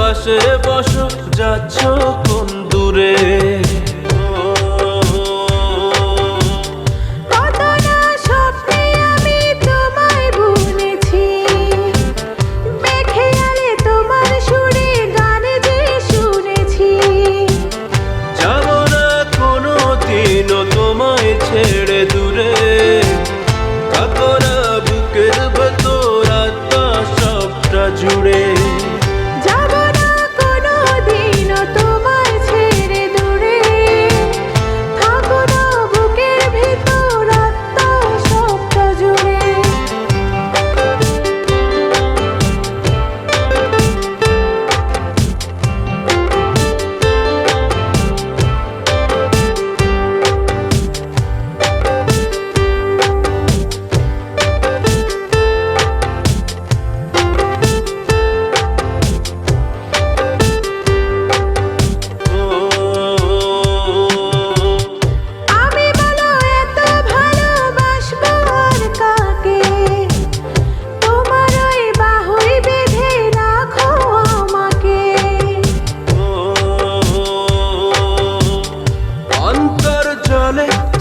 পাশে বসো, যাচ্ছ কোন দূরে। তোমায় ছেড়ে দূরে থাকো না, বুকের ভেতর আত্মা সবটা জুড়ে। যাবো না কোনোদিনও তোমায় ছেড়ে দূরে, থাকো না বুকের ভেতর আত্মা সবটা জুড়ে।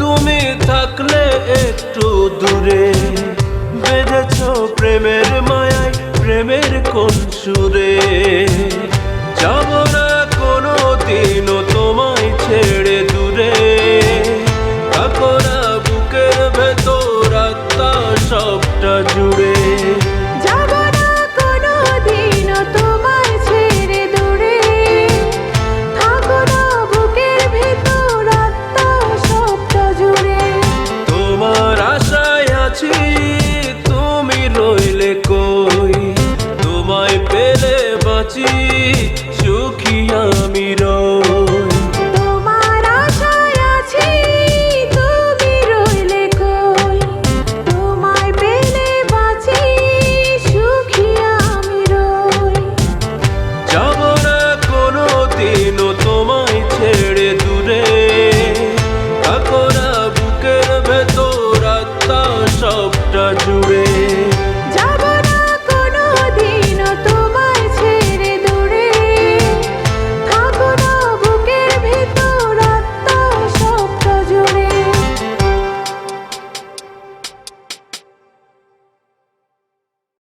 তুমি থাকলে একটু দূরে, বেঁধেছ প্রেমের মায়ায় প্রেমের কোন সুরে। যাব না কোনো দিনও তোমায় ছেড়ে দূরে, থাকো না বুকের ভেতর আত্মা সবটা জুড়ে। তুমি রইলে কই, তোমায় পেলে বাঁচি, সুখী আমি রই।